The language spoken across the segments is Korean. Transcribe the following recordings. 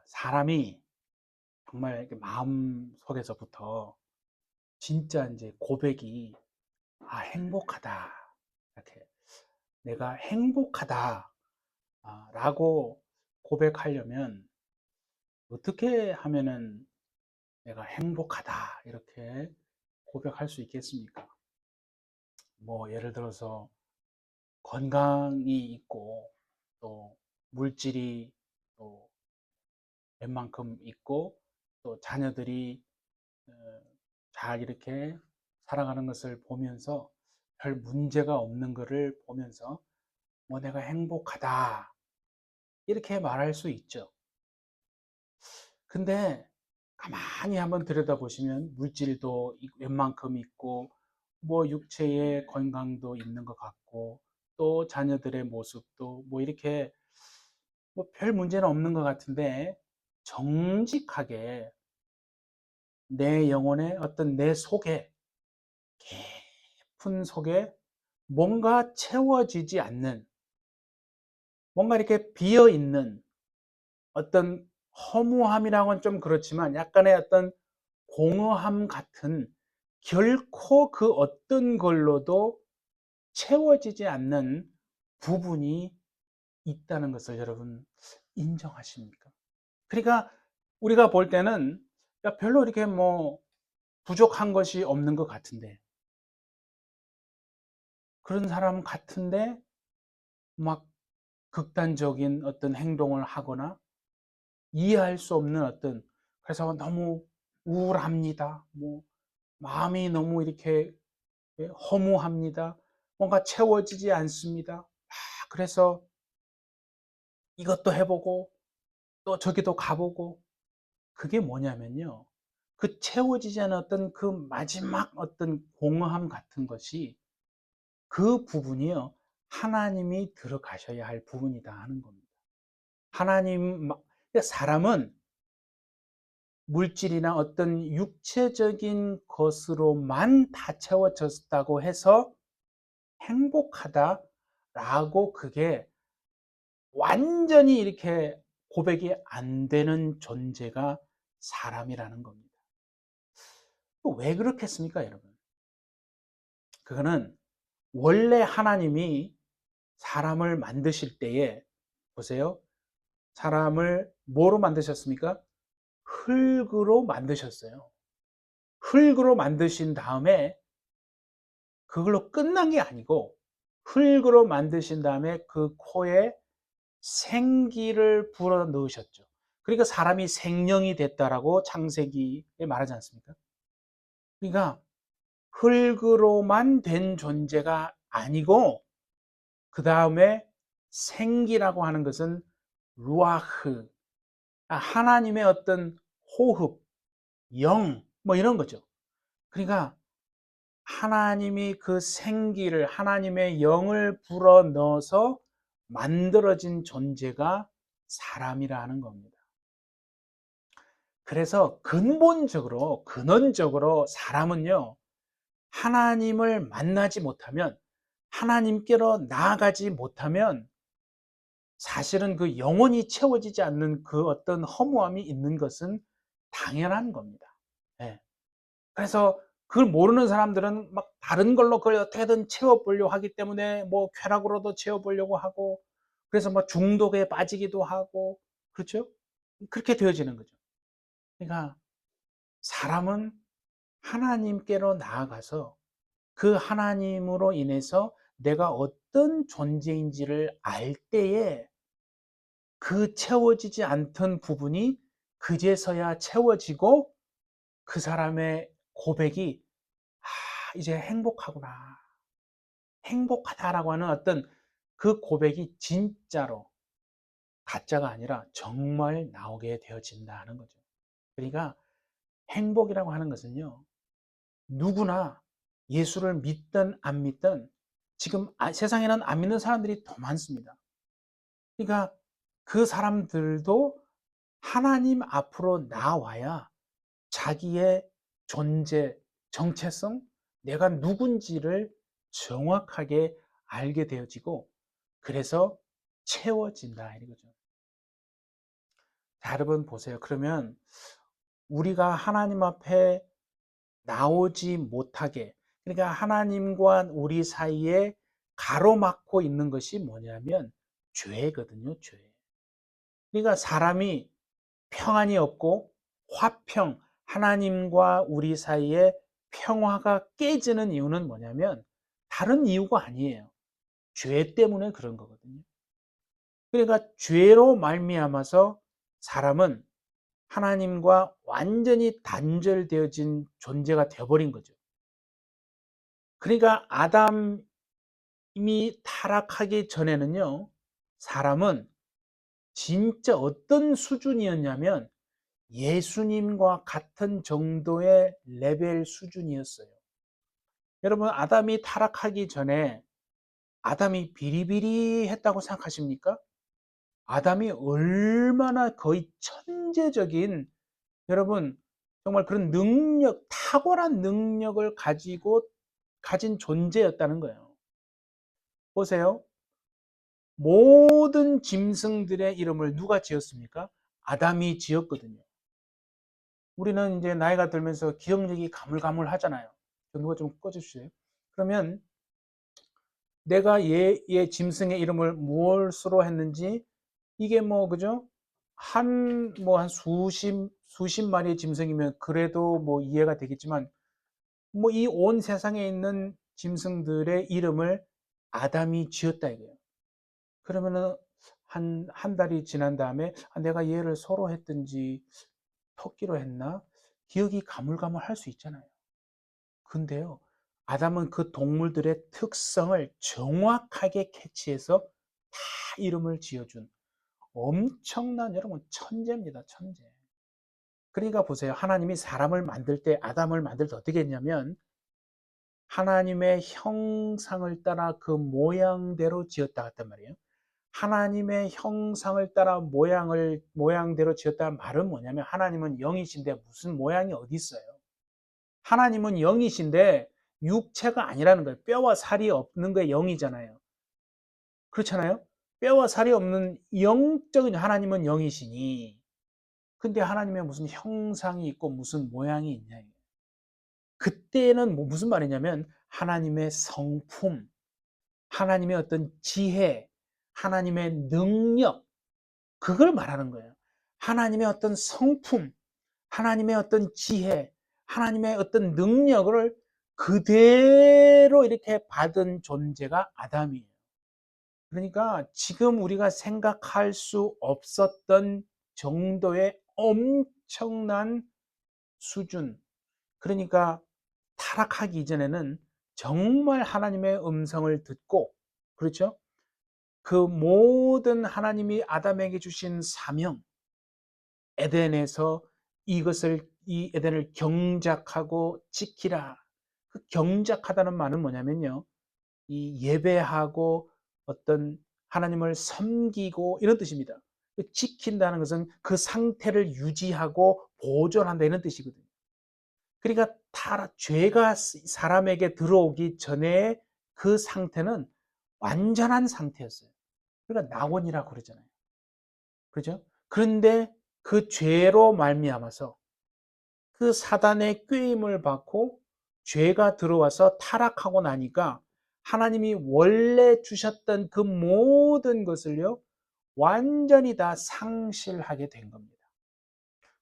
사람이 정말 이렇게 마음 속에서부터 진짜 이제 고백이 행복하다. 이렇게 내가 행복하다. 라고 고백하려면 어떻게 하면은 내가 행복하다. 이렇게 고백할 수 있겠습니까? 뭐, 예를 들어서 건강이 있고 또 물질이 또 웬만큼 있고 또 자녀들이 어, 잘 이렇게 살아가는 것을 보면서 별 문제가 없는 것을 보면서 뭐 내가 행복하다 이렇게 말할 수 있죠. 근데 가만히 한번 들여다보시면 물질도 웬만큼 있고 뭐 육체의 건강도 있는 것 같고 또 자녀들의 모습도 뭐 이렇게 뭐 별 문제는 없는 것 같은데 정직하게 내 영혼의 어떤 내 속에 깊은 속에 뭔가 채워지지 않는 뭔가 이렇게 비어 있는 어떤 허무함이라고는 좀 그렇지만 약간의 어떤 공허함 같은 결코 그 어떤 걸로도 채워지지 않는 부분이 있다는 것을 여러분 인정하십니까? 그러니까 우리가 볼 때는 야, 별로 이렇게 뭐 부족한 것이 없는 것 같은데 그런 사람 같은데 막 극단적인 어떤 행동을 하거나 이해할 수 없는 어떤 그래서 너무 우울합니다. 뭐 마음이 너무 이렇게 허무합니다. 뭔가 채워지지 않습니다. 그래서 이것도 해보고 또 저기도 가보고 그게 뭐냐면요. 그 채워지지 않은 어떤 그 마지막 어떤 공허함 같은 것이 그 부분이요. 하나님이 들어가셔야 할 부분이다 하는 겁니다. 사람은 물질이나 어떤 육체적인 것으로만 다 채워졌다고 해서 행복하다라고 그게 완전히 이렇게 고백이 안 되는 존재가 사람이라는 겁니다. 왜 그렇겠습니까, 여러분? 그거는 원래 하나님이 사람을 만드실 때에 보세요. 사람을 뭐로 만드셨습니까? 흙으로 만드셨어요. 흙으로 만드신 다음에 그걸로 끝난 게 아니고 흙으로 만드신 다음에 그 코에 생기를 불어 넣으셨죠. 그러니까 사람이 생명이 됐다라고 창세기에 말하지 않습니까? 그러니까 흙으로만 된 존재가 아니고 그 다음에 생기라고 하는 것은 루아흐, 하나님의 어떤 호흡, 영, 뭐 이런 거죠. 그러니까 하나님이 그 생기를, 하나님의 영을 불어 넣어서 만들어진 존재가 사람이라는 겁니다. 그래서 근원적으로 사람은요, 하나님을 만나지 못하면, 하나님께로 나아가지 못하면 사실은 그 영혼이 채워지지 않는 그 어떤 허무함이 있는 것은 당연한 겁니다. 예. 그래서 그걸 모르는 사람들은 막 다른 걸로 그걸 어떻게든 채워보려고 하기 때문에 뭐 쾌락으로도 채워보려고 하고 그래서 뭐 중독에 빠지기도 하고 그렇죠? 그렇게 되어지는 거죠. 그러니까 사람은 하나님께로 나아가서 그 하나님으로 인해서 내가 어떤 존재인지를 알 때에 그 채워지지 않던 부분이 그제서야 채워지고 그 사람의 고백이 이제 행복하구나. 행복하다라고 하는 어떤 그 고백이 진짜로 가짜가 아니라 정말 나오게 되어진다는 거죠. 그러니까 행복이라고 하는 것은요. 누구나 예수를 믿든 안 믿든 지금 세상에는 안 믿는 사람들이 더 많습니다. 그러니까 그 사람들도 하나님 앞으로 나와야 자기의 존재, 정체성, 내가 누군지를 정확하게 알게 되어지고 그래서 채워진다 이거죠. 자, 여러분 보세요. 그러면 우리가 하나님 앞에 나오지 못하게, 그러니까 하나님과 우리 사이에 가로막고 있는 것이 뭐냐면 죄거든요, 죄. 그러니까 사람이 평안이 없고 화평, 하나님과 우리 사이에 평화가 깨지는 이유는 뭐냐면 다른 이유가 아니에요. 죄 때문에 그런 거거든요. 그러니까 죄로 말미암아서 사람은 하나님과 완전히 단절되어진 존재가 되어버린 거죠. 그러니까 아담이 타락하기 전에는요, 사람은 진짜 어떤 수준이었냐면 예수님과 같은 정도의 레벨 수준이었어요. 여러분, 아담이 타락하기 전에 아담이 비리비리했다고 생각하십니까? 아담이 얼마나 거의 천재적인, 여러분, 정말 그런 능력, 탁월한 능력을 가진 존재였다는 거예요. 보세요. 모든 짐승들의 이름을 누가 지었습니까? 아담이 지었거든요. 우리는 이제 나이가 들면서 기억력이 가물가물하잖아요. 누가 좀 꺼주세요. 그러면 내가 얘 짐승의 이름을 무엇으로 했는지, 이게 뭐 그죠? 한 수십 마리의 짐승이면 그래도 뭐 이해가 되겠지만, 뭐 이 온 세상에 있는 짐승들의 이름을 아담이 지었다 이거예요. 그러면은 한 달이 지난 다음에 내가 얘를 소로 했든지 토끼로 했나? 기억이 가물가물할 수 있잖아요. 근데요, 아담은 그 동물들의 특성을 정확하게 캐치해서 다 이름을 지어준 엄청난, 여러분, 천재입니다, 천재. 그러니까 보세요. 하나님이 사람을 만들 때, 아담을 만들 때 어떻게 했냐면 하나님의 형상을 따라 그 모양대로 지었다 했단 말이에요. 하나님의 형상을 따라 모양대로 지었다는 말은 뭐냐면 하나님은 영이신데 무슨 모양이 어디 있어요? 하나님은 영이신데 육체가 아니라는 거예요. 뼈와 살이 없는 게 영이잖아요. 그렇잖아요? 뼈와 살이 없는 영적인, 하나님은 영이시니, 근데 하나님의 무슨 형상이 있고 무슨 모양이 있냐. 그때는 무슨 말이냐면 하나님의 성품, 하나님의 어떤 지혜, 하나님의 능력, 그걸 말하는 거예요. 하나님의 어떤 성품, 하나님의 어떤 지혜, 하나님의 어떤 능력을 그대로 이렇게 받은 존재가 아담이에요. 그러니까 지금 우리가 생각할 수 없었던 정도의 엄청난 수준. 그러니까 타락하기 이전에는 정말 하나님의 음성을 듣고, 그렇죠? 그 모든 하나님이 아담에게 주신 사명, 에덴에서 이 에덴을 경작하고 지키라. 그 경작하다는 말은 뭐냐면요, 이 예배하고 어떤 하나님을 섬기고 이런 뜻입니다. 그 지킨다는 것은 그 상태를 유지하고 보존한다 이런 뜻이거든요. 그러니까 죄가 사람에게 들어오기 전에 그 상태는 완전한 상태였어요. 그러니까 낙원이라고 그러잖아요. 그죠? 그런데 그 죄로 말미암아서 그 사단의 꾀임을 받고 죄가 들어와서 타락하고 나니까 하나님이 원래 주셨던 그 모든 것을요, 완전히 다 상실하게 된 겁니다.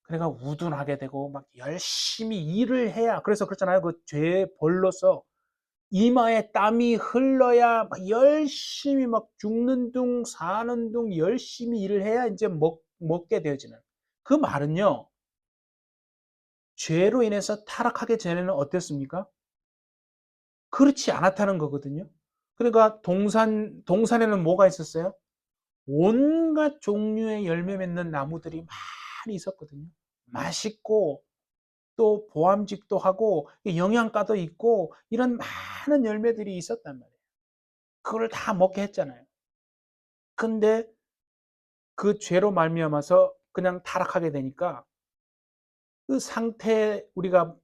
그러니까 우둔하게 되고 막 열심히 일을 해야, 그래서 그렇잖아요. 그 죄의 벌로서 이마에 땀이 흘러야 막 열심히 막 죽는 둥 사는 둥 열심히 일을 해야 이제 먹게 되어지는, 그 말은요, 죄로 인해서 타락하기 전에는 어땠습니까? 그렇지 않았다는 거거든요. 그러니까 동산에는 뭐가 있었어요? 온갖 종류의 열매 맺는 나무들이 많이 있었거든요. 맛있고 또 보암직도 하고 영양가도 있고 이런 많은 열매들이 있었단 말이에요. 그걸 다 먹게 했잖아요. 근데 그 죄로 말미암아서 그냥 타락하게 되니까 그 상태, 우리가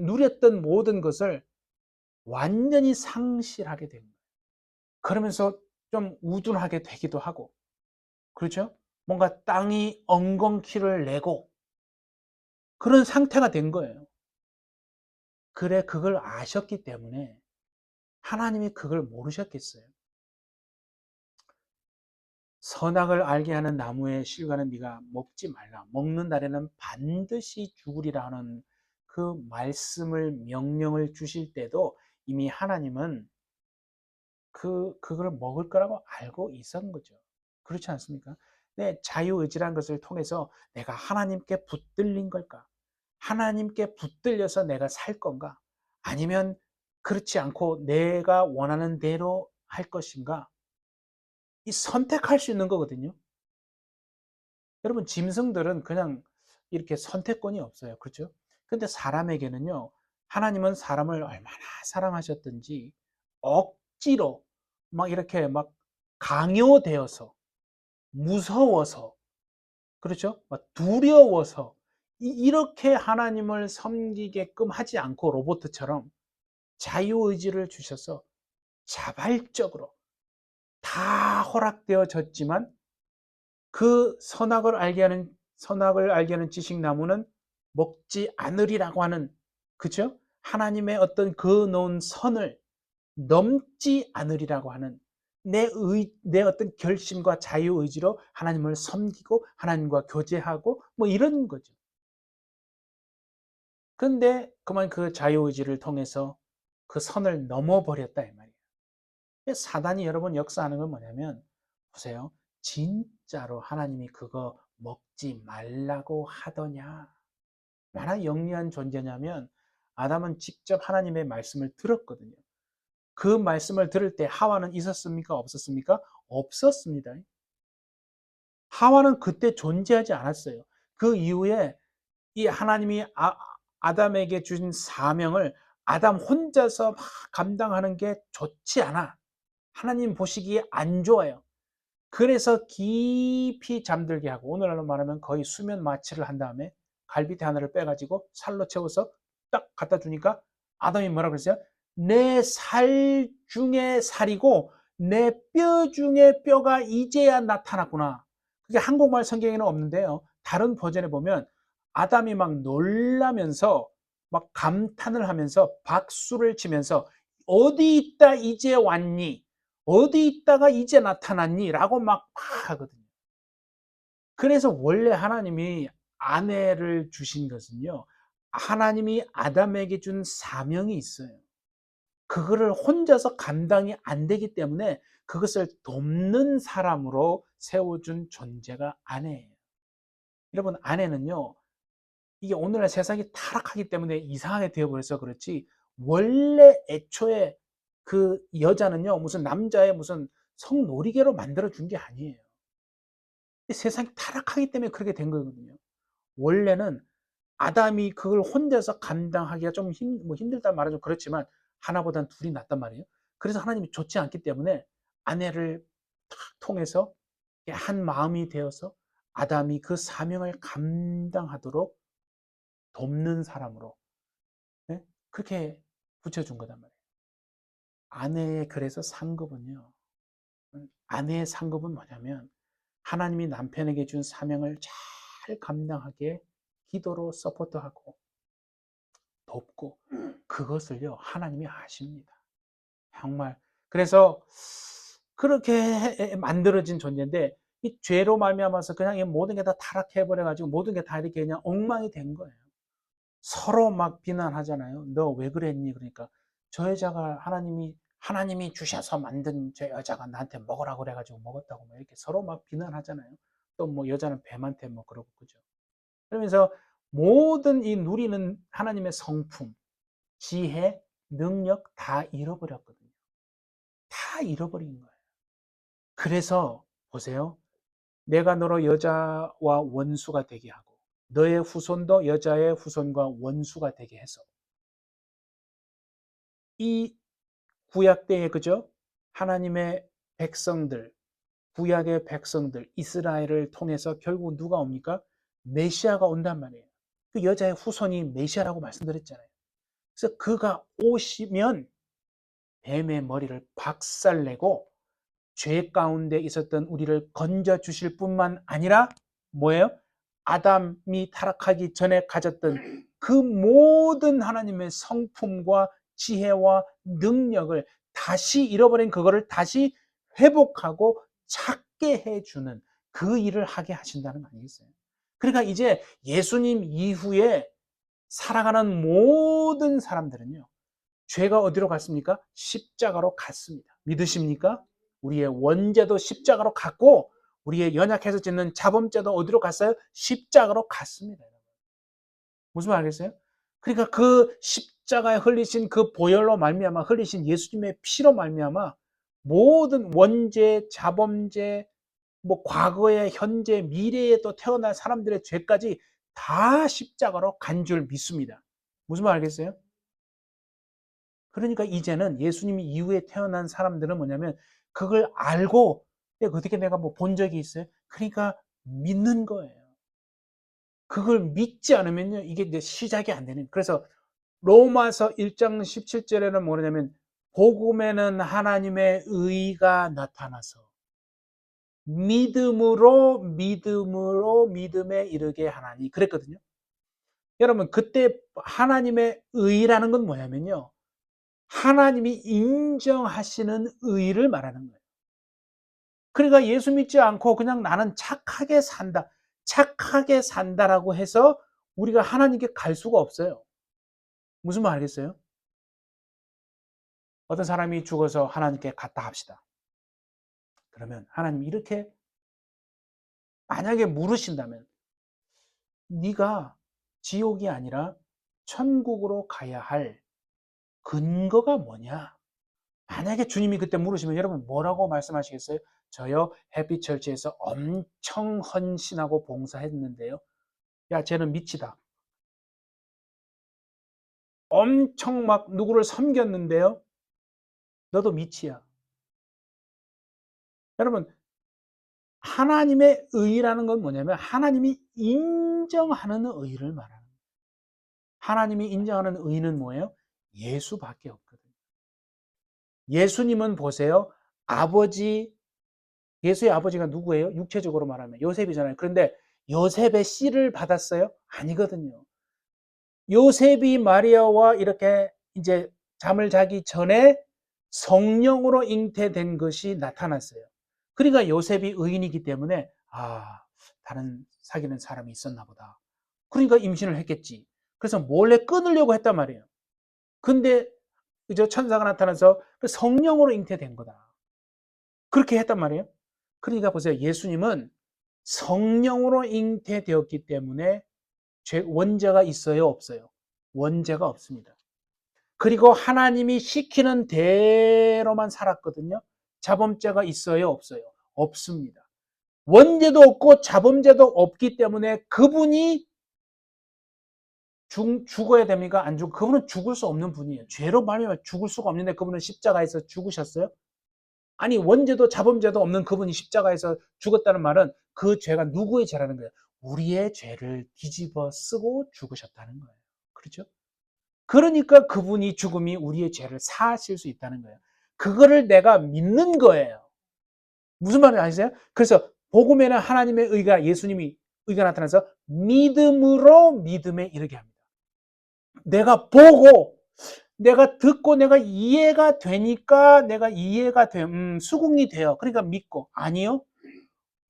누렸던 모든 것을 완전히 상실하게 됩니다. 그러면서 좀 우둔하게 되기도 하고, 그렇죠? 뭔가 땅이 엉겅퀴를 내고 그런 상태가 된 거예요. 그래, 그걸 아셨기 때문에 하나님이 그걸 모르셨겠어요? 선악을 알게 하는 나무의 실과는 네가 먹지 말라. 먹는 날에는 반드시 죽으리라 하는 그 말씀을 명령을 주실 때도 이미 하나님은 그걸 먹을 거라고 알고 있었던 거죠. 그렇지 않습니까? 내 자유의지라는 것을 통해서 내가 하나님께 붙들린 걸까? 하나님께 붙들려서 내가 살 건가? 아니면 그렇지 않고 내가 원하는 대로 할 것인가? 이 선택할 수 있는 거거든요. 여러분, 짐승들은 그냥 이렇게 선택권이 없어요. 그렇죠? 근데 사람에게는요, 하나님은 사람을 얼마나 사랑하셨든지 억지로 막 이렇게 막 강요되어서 무서워서 그렇죠? 막 두려워서 이렇게 하나님을 섬기게끔 하지 않고 로봇처럼 자유의지를 주셔서 자발적으로 다 허락되어졌지만 그 선악을 알게 하는 지식나무는 먹지 않으리라고 하는 그죠? 하나님의 어떤 그 놓은 선을 넘지 않으리라고 하는 내 어떤 결심과 자유의지로 하나님을 섬기고 하나님과 교제하고 뭐 이런 거죠. 근데 그만 그 자유의지를 통해서 그 선을 넘어버렸다 이 말이에요. 사단이 여러분 역사하는 건 뭐냐면 보세요. 진짜로 하나님이 그거 먹지 말라고 하더냐? 얼마나 영리한 존재냐면 아담은 직접 하나님의 말씀을 들었거든요. 그 말씀을 들을 때 하와는 있었습니까? 없었습니까? 없었습니다. 하와는 그때 존재하지 않았어요. 그 이후에 이 하나님이 아담에게 주신 사명을 아담 혼자서 막 감당하는 게 좋지 않아. 하나님 보시기에 안 좋아요. 그래서 깊이 잠들게 하고 오늘날로 말하면 거의 수면 마취를 한 다음에 갈비뼈 하나를 빼가지고 살로 채워서 딱 갖다 주니까 아담이 뭐라 그랬어요? 내 살 중에 살이고 내 뼈 중에 뼈가 이제야 나타났구나. 그게 한국말 성경에는 없는데요. 다른 버전에 보면 아담이 막 놀라면서 막 감탄을 하면서 박수를 치면서 어디 있다 이제 왔니? 어디 있다가 이제 나타났니? 라고 막 하거든요. 그래서 원래 하나님이 아내를 주신 것은요, 하나님이 아담에게 준 사명이 있어요. 그거를 혼자서 감당이 안 되기 때문에 그것을 돕는 사람으로 세워준 존재가 아내예요. 여러분, 아내는요, 이게 오늘날 세상이 타락하기 때문에 이상하게 되어버려서 그렇지, 원래 애초에 그 여자는요, 무슨 남자의 무슨 성놀이개로 만들어준 게 아니에요. 세상이 타락하기 때문에 그렇게 된 거거든요. 원래는 아담이 그걸 혼자서 감당하기가 좀 뭐 힘들다 말하면 좀 그렇지만 하나보단 둘이 낫단 말이에요. 그래서 하나님이 좋지 않기 때문에 아내를 탁 통해서 한 마음이 되어서 아담이 그 사명을 감당하도록 돕는 사람으로 예? 그렇게 붙여준 거단 말이에요. 아내의 그래서 상급은요. 아내의 상급은 뭐냐면 하나님이 남편에게 준 사명을 잘 감당하게 기도로 서포트하고 돕고 그것을요 하나님이 아십니다. 정말 그래서 그렇게 만들어진 존재인데 이 죄로 말미암아서 그냥 이 모든 게 다 타락해 버려 가지고 모든 게 다 이렇게 그냥 엉망이 된 거예요. 서로 막 비난하잖아요. 너 왜 그랬니? 그러니까 저 여자가 하나님이 주셔서 만든 저 여자가 나한테 먹으라고 그래가지고 먹었다고 뭐 이렇게 서로 막 비난하잖아요. 또 뭐 여자는 뱀한테 뭐 그러고 그죠. 그러면서 모든 이 누리는 하나님의 성품, 지혜, 능력 다 잃어버렸거든요. 다 잃어버린 거예요. 그래서 보세요. 내가 너로 여자와 원수가 되게 하고 너의 후손도 여자의 후손과 원수가 되게 해서 이 구약 때에 그죠? 하나님의 백성들, 구약의 백성들, 이스라엘을 통해서 결국 누가 옵니까? 메시아가 온단 말이에요. 그 여자의 후손이 메시아라고 말씀드렸잖아요. 그래서 그가 오시면 뱀의 머리를 박살내고 죄 가운데 있었던 우리를 건져 주실 뿐만 아니라 뭐예요? 아담이 타락하기 전에 가졌던 그 모든 하나님의 성품과 지혜와 능력을 다시 잃어버린 그거를 다시 회복하고 찾게 해주는 그 일을 하게 하신다는 거 아니겠어요? 그러니까 이제 예수님 이후에 살아가는 모든 사람들은요, 죄가 어디로 갔습니까? 십자가로 갔습니다. 믿으십니까? 우리의 원죄도 십자가로 갔고, 우리의 연약해서 짓는 자범죄도 어디로 갔어요? 십자가로 갔습니다. 무슨 말 알겠어요? 그러니까 그 십자가에 흘리신 그 보혈로 말미암아 흘리신 예수님의 피로 말미암아 모든 원죄, 자범죄, 뭐 과거에, 현재, 미래에 또 태어날 사람들의 죄까지 다 십자가로 간 줄 믿습니다. 무슨 말 알겠어요? 그러니까 이제는 예수님 이후에 태어난 사람들은 뭐냐면 그걸 알고 어떻게 내가 뭐 본 적이 있어요? 그러니까 믿는 거예요. 그걸 믿지 않으면요, 이게 이제 시작이 안 되는. 그래서 로마서 1장 17절에는 뭐냐면 복음에는 하나님의 의가 나타나서 믿음으로 믿음에 이르게 하나니 그랬거든요. 여러분 그때 하나님의 의라는 건 뭐냐면요, 하나님이 인정하시는 의를 말하는 거예요. 그러니까 예수 믿지 않고 그냥 나는 착하게 산다라고 해서 우리가 하나님께 갈 수가 없어요. 무슨 말 알겠어요? 어떤 사람이 죽어서 하나님께 갔다 합시다. 그러면 하나님이 이렇게 만약에 물으신다면 네가 지옥이 아니라 천국으로 가야 할 근거가 뭐냐? 만약에 주님이 그때 물으시면 여러분 뭐라고 말씀하시겠어요? 저요 해피처치에서 엄청 헌신하고 봉사했는데요. 야, 쟤는 미치다. 엄청 막 누구를 섬겼는데요. 너도 미치야. 여러분, 하나님의 의라는 건 뭐냐면 하나님이 인정하는 의를 말하는 거예요. 하나님이 인정하는 의는 뭐예요? 예수밖에 없거든요. 예수님은 보세요. 아버지, 예수의 아버지가 누구예요? 육체적으로 말하면 요셉이잖아요. 그런데 요셉의 씨를 받았어요? 아니거든요. 요셉이 마리아와 이렇게 이제 잠을 자기 전에 성령으로 잉태된 것이 나타났어요. 그러니까 요셉이 의인이기 때문에 다른 사귀는 사람이 있었나 보다. 그러니까 임신을 했겠지. 그래서 몰래 끊으려고 했단 말이에요. 근데 이제 천사가 나타나서 그 성령으로 잉태된 거다. 그렇게 했단 말이에요. 그러니까 보세요. 예수님은 성령으로 잉태되었기 때문에 원죄가 있어요, 없어요? 원죄가 없습니다. 그리고 하나님이 시키는 대로만 살았거든요. 자범죄가 있어요, 없어요? 없습니다. 원죄도 없고 자범죄도 없기 때문에 그분이 죽어야 됩니까? 안 죽어? 그분은 죽을 수 없는 분이에요. 죄로 말미암아 죽을 수가 없는데 그분은 십자가에서 죽으셨어요? 아니, 원죄도 자범죄도 없는 그분이 십자가에서 죽었다는 말은 그 죄가 누구의 죄라는 거예요? 우리의 죄를 뒤집어 쓰고 죽으셨다는 거예요. 그렇죠? 그러니까 그분이 죽음이 우리의 죄를 사하실 수 있다는 거예요. 그거를 내가 믿는 거예요. 무슨 말인지 아시세요? 그래서 복음에는 하나님의 의가, 예수님이 의가 나타나서 믿음으로 믿음에 이르게 합니다. 내가 보고 내가 듣고 내가 이해가 되니까 내가 이해가 돼, 수긍이 돼요. 그러니까 믿고. 아니요?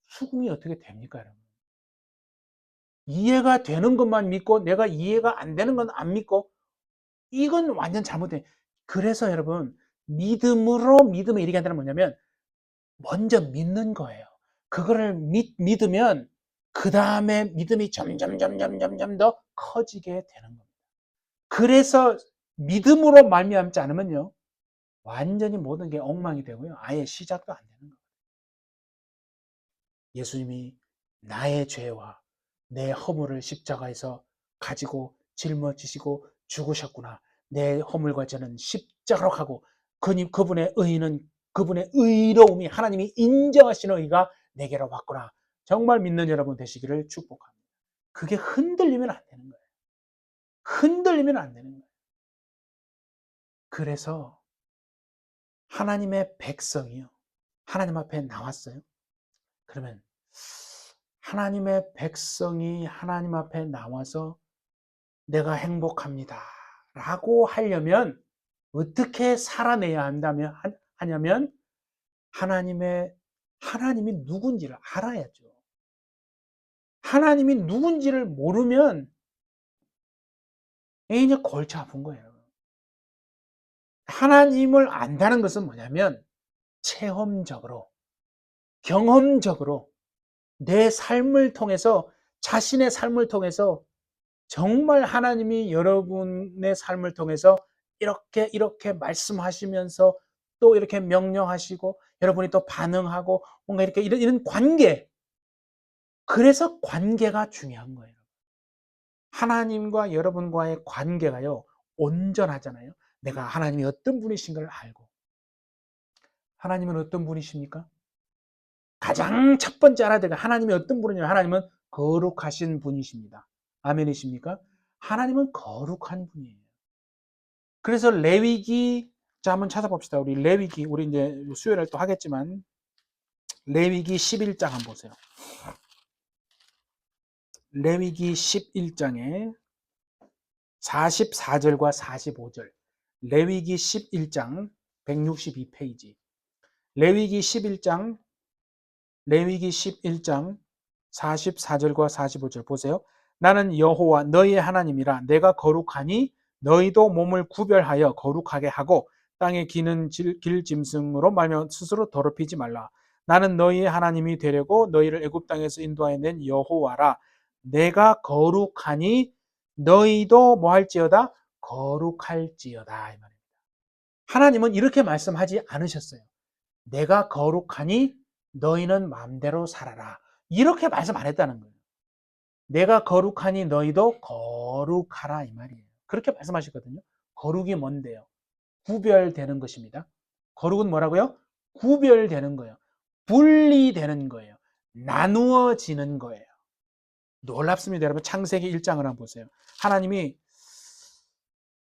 수긍이 어떻게 됩니까, 여러분? 이해가 되는 것만 믿고 내가 이해가 안 되는 건 안 믿고, 이건 완전 잘못된. 그래서 여러분, 믿음으로 믿음에 이르게 한다는 뭐냐면 먼저 믿는 거예요. 그거를 믿으면 그 다음에 믿음이 점점 더 커지게 되는 겁니다. 그래서 믿음으로 말미암지 않으면요, 완전히 모든 게 엉망이 되고요, 아예 시작도 안 되는 거예요. 예수님이 나의 죄와 내 허물을 십자가에서 가지고 짊어지시고 죽으셨구나. 내 허물과 죄는 십자가로 가고 그분의 의는, 그분의 의로움이, 하나님이 인정하시는 의가 내게로 왔구나. 정말 믿는 여러분 되시기를 축복합니다. 그게 흔들리면 안 되는 거예요. 흔들리면 안 되는 거예요. 그래서 하나님의 백성이요, 하나님 앞에 나왔어요. 그러면 하나님의 백성이 하나님 앞에 나와서 내가 행복합니다 라고 하려면 어떻게 살아내야 하냐면 하나님이 누군지를 알아야죠. 하나님이 누군지를 모르면 이제 골치 아픈 거예요. 하나님을 안다는 것은 뭐냐면 체험적으로, 경험적으로 내 삶을 통해서, 자신의 삶을 통해서 정말 하나님이 여러분의 삶을 통해서 이렇게 말씀하시면서 또 이렇게 명령하시고 여러분이 또 반응하고 뭔가 이렇게 이런 관계, 그래서 관계가 중요한 거예요. 하나님과 여러분과의 관계가요 온전하잖아요. 내가 하나님이 어떤 분이신 걸 알고. 하나님은 어떤 분이십니까? 가장 첫 번째 알아야 될 하나님이 어떤 분이냐면 하나님은 거룩하신 분이십니다. 아멘이십니까? 하나님은 거룩한 분이에요. 그래서 레위기, 자 한번 찾아봅시다. 우리 레위기, 우리 이제 수요일에 또 하겠지만 레위기 11장 한번 보세요. 레위기 11장에 44절과 45절. 레위기 11장 162페이지. 레위기 11장 44절과 45절 보세요. 나는 여호와 너희의 하나님이라. 내가 거룩하니 너희도 몸을 구별하여 거룩하게 하고 땅에 기는 길 짐승으로 말며 스스로 더럽히지 말라. 나는 너희의 하나님이 되려고 너희를 애굽 땅에서 인도하여 낸 여호와라. 내가 거룩하니 너희도 뭐 할지어다? 거룩할지어다. 이 말입니다. 하나님은 이렇게 말씀하지 않으셨어요. 내가 거룩하니 너희는 마음대로 살아라. 이렇게 말씀 안 했다는 거예요. 내가 거룩하니 너희도 거룩하라 이 말이에요. 그렇게 말씀하셨거든요. 거룩이 뭔데요? 구별되는 것입니다. 거룩은 뭐라고요? 구별되는 거예요. 분리되는 거예요. 나누어지는 거예요. 놀랍습니다. 여러분 창세기 1장을 한번 보세요. 하나님이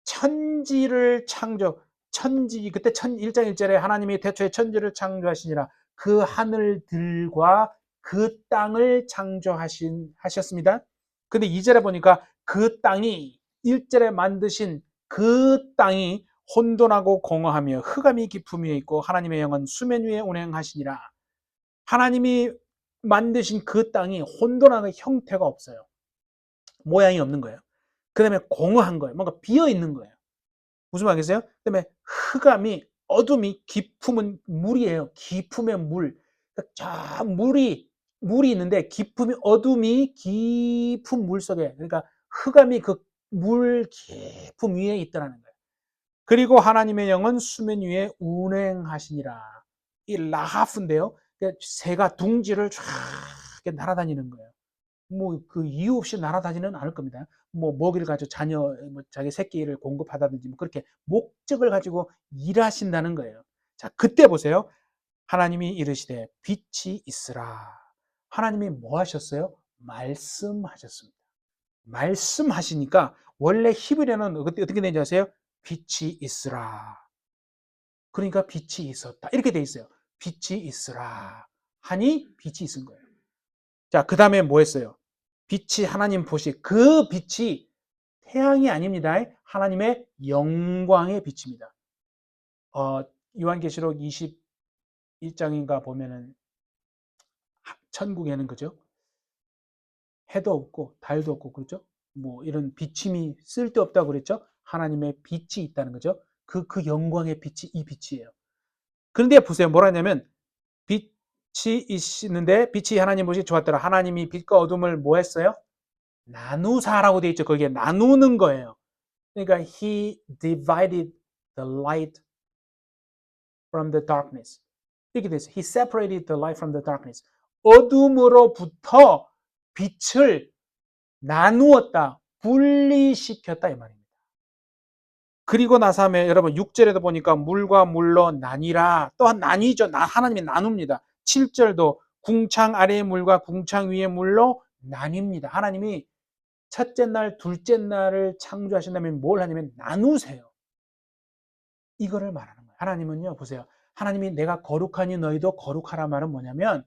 천지를 그때 1장 1절에 하나님이 태초에 천지를 창조하시니라. 그 하늘들과 그 땅을 창조하셨습니다. 근데 2절에 보니까 그 땅이 1절에 만드신 그 땅이 혼돈하고 공허하며 흑암이 깊음 위에 있고 하나님의 영은 수면 위에 운행하시니라. 하나님이 만드신 그 땅이 혼돈하는 형태가 없어요. 모양이 없는 거예요. 그 다음에 공허한 거예요. 뭔가 비어 있는 거예요. 무슨 말이겠어요? 그다음에 흑암이, 어둠이, 깊음은 물이에요. 깊음의 물. 저 물이 있는데 어둠이 깊은 물 속에, 그러니까 흑암이 그 물 깊음 위에 있더라는 거예요. 그리고 하나님의 영은 수면 위에 운행하시니라. 이 라하프인데요. 새가 둥지를 쫙 날아다니는 거예요. 뭐 그 이유 없이 날아다니는 않을 겁니다. 뭐 먹이를 가지고 자기 새끼를 공급하다든지 뭐 그렇게 목적을 가지고 일하신다는 거예요. 자, 그때 보세요. 하나님이 이르시되 빛이 있으라. 하나님이 뭐 하셨어요? 말씀하셨습니다. 말씀하시니까 원래 히브리어는 어떻게 되는지 아세요? 빛이 있으라. 그러니까 빛이 있었다. 이렇게 돼 있어요. 빛이 있으라 하니 빛이 있은 거예요. 자, 그 다음에 뭐 했어요? 빛이 하나님 보시, 그 빛이 태양이 아닙니다. 하나님의 영광의 빛입니다. 요한계시록 21장인가 보면은 천국에는 그죠? 해도 없고 달도 없고 그렇죠? 뭐 이런 비침이 쓸데없다고 그랬죠? 하나님의 빛이 있다는 거죠. 그 영광의 빛이 이 빛이에요. 그런데 보세요. 뭐라 하냐면 빛이 있는데 빛이 하나님 보시 좋았더라. 하나님이 빛과 어둠을 뭐 했어요? 나누사라고 되어 있죠. 거기에 나누는 거예요. 그러니까 he divided the light from the darkness. 이렇게 되어 있어요. He separated the light from the darkness. 어둠으로부터 빛을 나누었다. 분리시켰다 이 말입니다. 그리고 나서 하면 여러분 6절에도 보니까 물과 물로 나뉘라. 또한 나뉘죠. 하나님이 나눕니다. 7절도 궁창 아래의 물과 궁창 위의 물로 나뉩니다. 하나님이 첫째 날, 둘째 날을 창조하신다면 뭘 하냐면 나누세요. 이거를 말하는 거예요. 하나님은요, 보세요. 하나님이 내가 거룩하니 너희도 거룩하라 말은 뭐냐면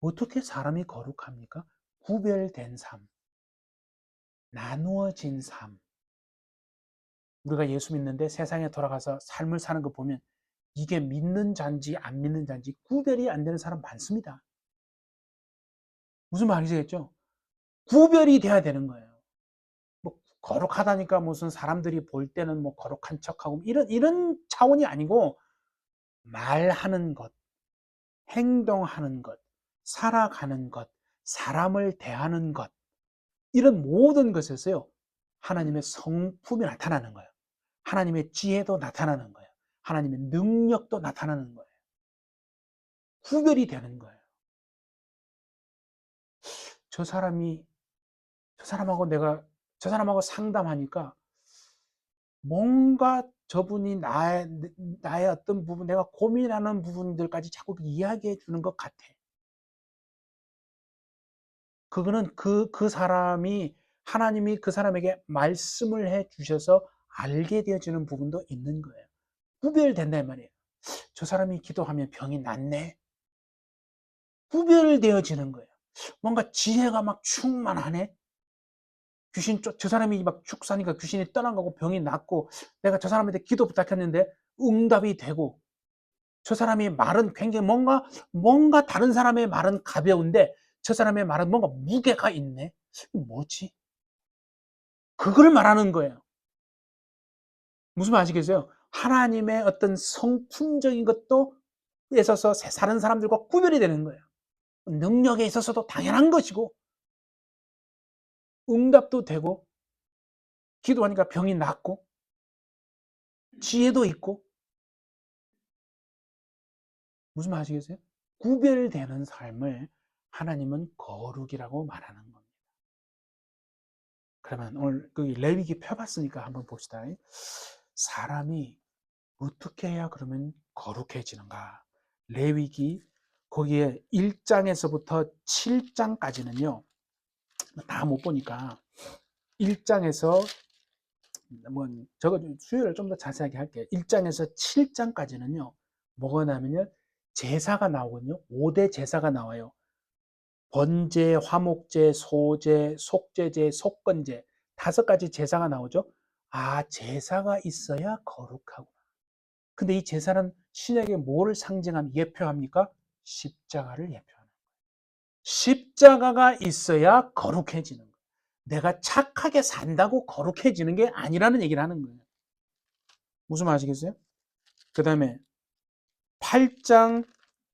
어떻게 사람이 거룩합니까? 구별된 삶, 나누어진 삶. 우리가 예수 믿는데 세상에 돌아가서 삶을 사는 거 보면 이게 믿는 자인지 안 믿는 자인지 구별이 안 되는 사람 많습니다. 무슨 말이시겠죠? 구별이 돼야 되는 거예요. 뭐 거룩하다니까 무슨 사람들이 볼 때는 뭐 거룩한 척하고 이런 차원이 아니고 말하는 것, 행동하는 것, 살아가는 것, 사람을 대하는 것 이런 모든 것에서요 하나님의 성품이 나타나는 거예요. 하나님의 지혜도 나타나는 거예요. 하나님의 능력도 나타나는 거예요. 구별이 되는 거예요. 저 사람이 저 사람하고 상담하니까 뭔가 저분이 나의 어떤 부분, 내가 고민하는 부분들까지 자꾸 이야기해 주는 것 같아. 그거는 그 사람이, 하나님이 그 사람에게 말씀을 해 주셔서 알게 되어지는 부분도 있는 거예요. 구별된단 말이에요. 저 사람이 기도하면 병이 낫네. 구별되어지는 거예요. 뭔가 지혜가 막 충만하네. 저 사람이 막 축사니까 귀신이 떠나가고 병이 낫고 내가 저 사람한테 기도 부탁했는데 응답이 되고 저 사람이 말은 굉장히 뭔가 다른 사람의 말은 가벼운데 저 사람의 말은 뭔가 무게가 있네. 뭐지? 그걸 말하는 거예요. 무슨 말 아시겠어요? 하나님의 어떤 성품적인 것도 있어서 다른 사람들과 구별이 되는 거예요. 능력에 있어서도 당연한 것이고 응답도 되고 기도하니까 병이 낫고 지혜도 있고 무슨 말 아시겠어요? 구별되는 삶을 하나님은 거룩이라고 말하는 겁니다. 그러면 오늘 그 레위기 펴봤으니까 한번 봅시다. 사람이 어떻게 해야 그러면 거룩해지는가? 레위기 거기에 1장에서부터 7장까지는요. 다 못 보니까 1장에서 뭐 저거 수요일을 좀 더 자세하게 할게요. 1장에서 7장까지는요. 뭐가 나면요. 제사가 나오거든요. 5대 제사가 나와요. 번제, 화목제, 소제, 속죄제, 속건제 5가지 제사가 나오죠. 아, 제사가 있어야 거룩하구나. 근데 이 제사는 신에게 뭐를 상징하면 예표합니까? 십자가를 예표하는 거예요. 십자가가 있어야 거룩해지는 거예요. 내가 착하게 산다고 거룩해지는 게 아니라는 얘기를 하는 거예요. 무슨 말 아시겠어요? 그 다음에 8장,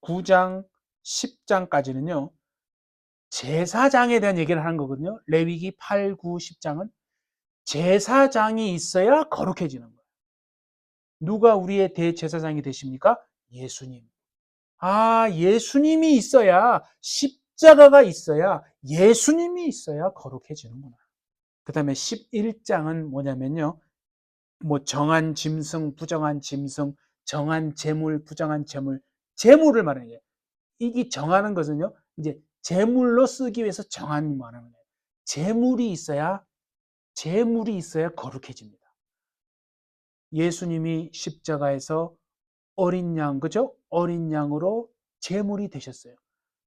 9장, 10장까지는요. 제사장에 대한 얘기를 하는 거거든요. 레위기 8, 9, 10장은 제사장이 있어야 거룩해지는 거예요. 누가 우리의 대제사장이 되십니까? 예수님. 아, 예수님이 있어야, 십자가가 있어야, 예수님이 있어야 거룩해지는구나. 그 다음에 11장은 뭐냐면요. 뭐 정한 짐승, 부정한 짐승, 정한 재물, 부정한 재물, 재물을 말하는 거예요. 이게 정하는 것은요. 이제 재물로 쓰기 위해서 정한 말하는 거예요. 재물이 있어야 거룩해집니다. 예수님이 십자가에서 어린 양, 그죠? 어린 양으로 제물이 되셨어요.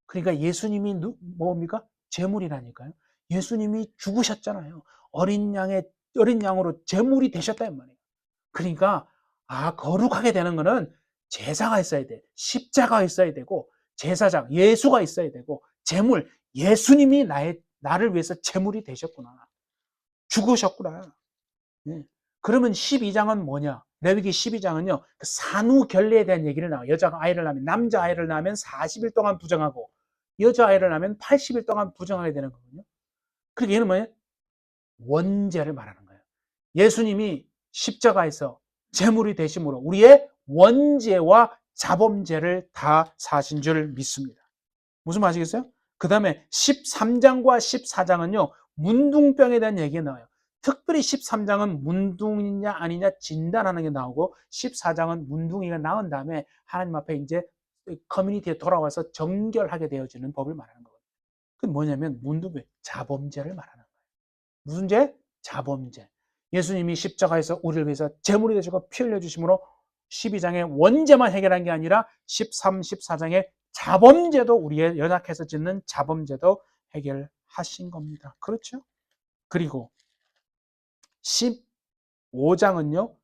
그러니까 예수님이 뭡니까? 제물이라니까요. 예수님이 죽으셨잖아요. 어린 양으로 제물이 되셨단 말이에요. 그러니까 거룩하게 되는 거는 제사가 있어야 돼. 십자가가 있어야 되고 제사장 예수가 있어야 되고 제물 예수님이 나를 위해서 제물이 되셨구나. 죽으셨구나. 네. 그러면 12장은 뭐냐? 레위기 12장은요. 그 산후 결례에 대한 얘기를 나와요. 여자가 아이를 낳으면 남자 아이를 낳으면 40일 동안 부정하고 여자 아이를 낳으면 80일 동안 부정하게 되는 거거든요. 그러니까 얘는 뭐예요? 원죄를 말하는 거예요. 예수님이 십자가에서 제물이 되심으로 우리의 원죄와 자범죄를 다 사신 줄 믿습니다. 무슨 말이겠어요? 그 다음에 13장과 14장은요. 문둥병에 대한 얘기가 나와요. 특별히 13장은 문둥이냐 아니냐 진단하는 게 나오고 14장은 문둥이가 나온 다음에 하나님 앞에 이제 커뮤니티에 돌아와서 정결하게 되어지는 법을 말하는 거예요. 그게 뭐냐면 문둥병, 자범죄를 말하는 거예요. 무슨 죄? 자범죄. 예수님이 십자가에서 우리를 위해서 제물이 되시고 피 흘려 주심으로 12장의 원죄만 해결한 게 아니라 13, 14장의 자범죄도 우리의 연약해서 짓는 자범죄도 해결하신 겁니다. 그렇죠? 그리고 15장은요.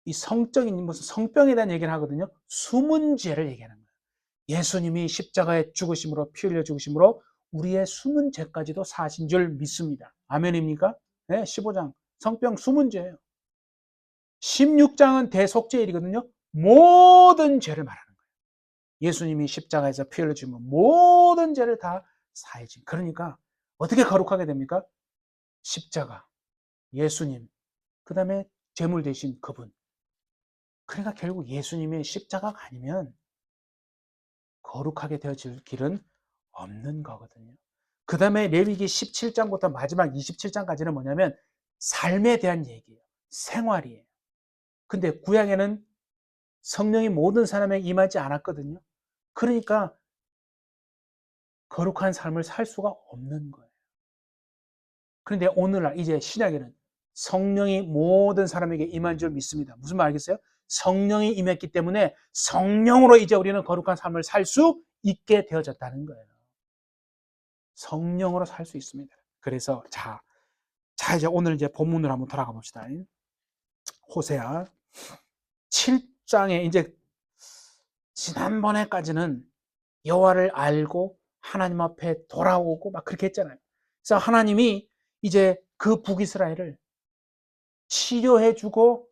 이 성적인 무슨 성병에 대한 얘기를 하거든요. 숨은 죄를 얘기하는 거예요. 예수님이 십자가에 죽으심으로 피 흘려 죽으심으로 우리의 숨은 죄까지도 사신 줄 믿습니다. 아멘입니까? 네, 15장 성병 숨은 죄예요. 16장은 대속죄일이거든요. 모든 죄를 말하는 거예요. 예수님이 십자가에서 피 흘려 죽으면 모든 죄를 다 사해진. 그러니까 어떻게 거룩하게 됩니까? 십자가, 예수님, 그 다음에 제물 대신 그분. 그러니까 결국 예수님의 십자가가 아니면 거룩하게 되어질 길은 없는 거거든요. 그 다음에 레위기 17장부터 마지막 27장까지는 뭐냐면 삶에 대한 얘기예요. 생활이에요. 근데 구약에는 성령이 모든 사람에게 임하지 않았거든요. 그러니까 거룩한 삶을 살 수가 없는 거예요. 그런데 오늘날 이제 신약에는 성령이 모든 사람에게 임한 줄 믿습니다. 무슨 말 알겠어요? 성령이 임했기 때문에 성령으로 이제 우리는 거룩한 삶을 살 수 있게 되어졌다는 거예요. 성령으로 살 수 있습니다. 그래서 이제 오늘 이제 본문으로 한번 돌아가 봅시다. 호세아 7장에 이제 지난번에까지는 여호와를 알고 하나님 앞에 돌아오고 막 그렇게 했잖아요. 그래서 하나님이 이제 그 북이스라엘을 치료해주고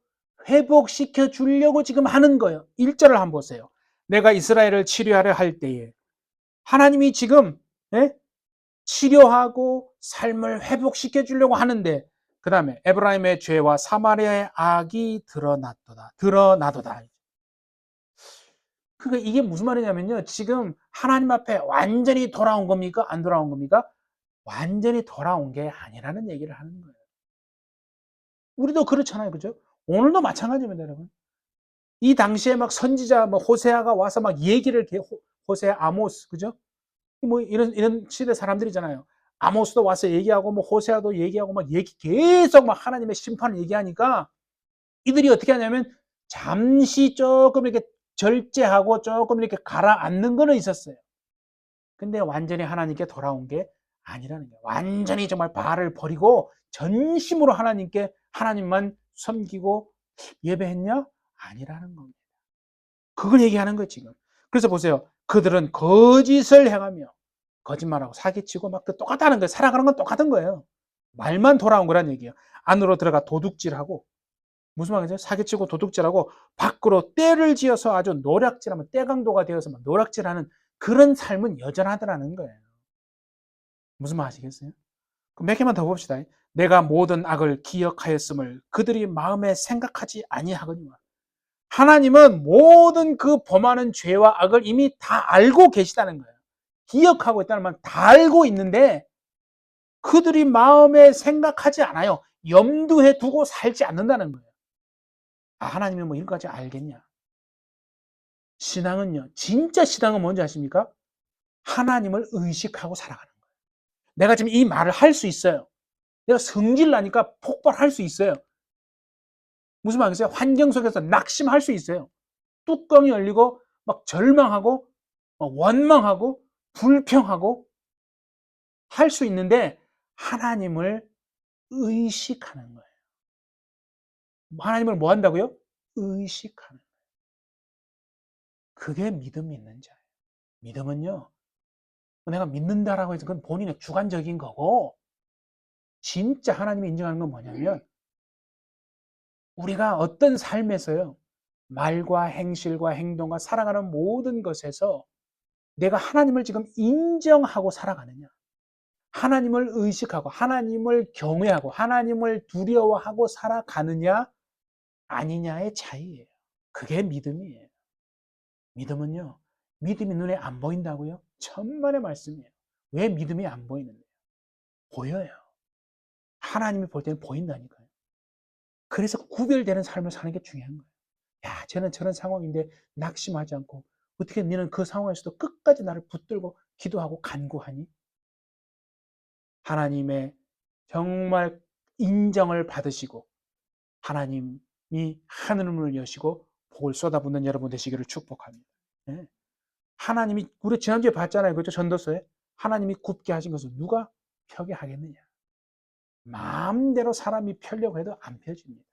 회복시켜 주려고 지금 하는 거예요. 1절을 한번 보세요. 내가 이스라엘을 치료하려 할 때에 하나님이 지금 치료하고 삶을 회복시켜 주려고 하는데 그 다음에 에브라임의 죄와 사마리아의 악이 드러나도다. 그러니까 이게 무슨 말이냐면요. 지금 하나님 앞에 완전히 돌아온 겁니까? 안 돌아온 겁니까? 완전히 돌아온 게 아니라는 얘기를 하는 거예요. 우리도 그렇잖아요. 그죠? 오늘도 마찬가지입니다, 여러분. 이 당시에 막 선지자, 호세아가 와서 막 얘기를, 호세아, 아모스, 그죠? 이런 시대 사람들이잖아요. 아모스도 와서 얘기하고, 호세아도 얘기하고, 계속 하나님의 심판을 얘기하니까 이들이 어떻게 하냐면 잠시 조금 이렇게 절제하고 조금 이렇게 가라앉는 거는 있었어요. 근데 완전히 하나님께 돌아온 게 아니라는 거예요. 완전히 정말 바알을 버리고 전심으로 하나님만 섬기고 예배했냐? 아니라는 겁니다. 그걸 얘기하는 거예요, 지금. 그래서 보세요. 그들은 거짓을 행하며 거짓말하고 사기치고 막 똑같다는 거예요. 살아가는 건 똑같은 거예요. 말만 돌아온 거란 얘기예요. 안으로 들어가 도둑질하고 무슨 말이죠? 사기치고 도둑질하고 밖으로 떼를 지어서 아주 노략질하면 떼강도가 되어서 막 노략질하는 그런 삶은 여전하더라는 거예요. 무슨 말 아시겠어요? 몇 개만 더 봅시다. 내가 모든 악을 기억하였음을 그들이 마음에 생각하지 아니하거니와. 하나님은 모든 그 범하는 죄와 악을 이미 다 알고 계시다는 거예요. 기억하고 있다는 말은 다 알고 있는데 그들이 마음에 생각하지 않아요. 염두에 두고 살지 않는다는 거예요. 하나님이 이런 것까지 알겠냐? 신앙은요. 진짜 신앙은 뭔지 아십니까? 하나님을 의식하고 살아가는 거예요. 내가 지금 이 말을 할 수 있어요. 내가 성질 나니까 폭발할 수 있어요. 무슨 말이겠어요? 환경 속에서 낙심할 수 있어요. 뚜껑이 열리고 막 절망하고 원망하고 불평하고 할 수 있는데 하나님을 의식하는 거예요. 하나님을 뭐 한다고요? 의식하는 거예요. 그게 믿음이 있는 자예요. 믿음은요. 내가 믿는다라고 해서 그건 본인의 주관적인 거고 진짜 하나님이 인정하는 건 뭐냐면 우리가 어떤 삶에서요. 말과 행실과 행동과 살아가는 모든 것에서 내가 하나님을 지금 인정하고 살아가느냐. 하나님을 의식하고 하나님을 경외하고 하나님을 두려워하고 살아가느냐 아니냐의 차이예요. 그게 믿음이에요. 믿음은요. 믿음이 눈에 안 보인다고요? 천만의 말씀이에요. 왜 믿음이 안 보이는데요? 보여요. 하나님이 볼 때는 보인다니까요. 그래서 구별되는 삶을 사는 게 중요한 거예요. 야, 쟤는 저런 상황인데 낙심하지 않고 어떻게 너는 그 상황에서도 끝까지 나를 붙들고 기도하고 간구하니? 하나님의 정말 인정을 받으시고 하나님이 하늘문을 여시고 복을 쏟아붓는 여러분 되시기를 축복합니다. 예. 하나님이 우리 지난주에 봤잖아요. 그렇죠? 전도서에 하나님이 굽게 하신 것을 누가 펴게 하겠느냐. 마음대로 사람이 펴려고 해도 안 펴집니다.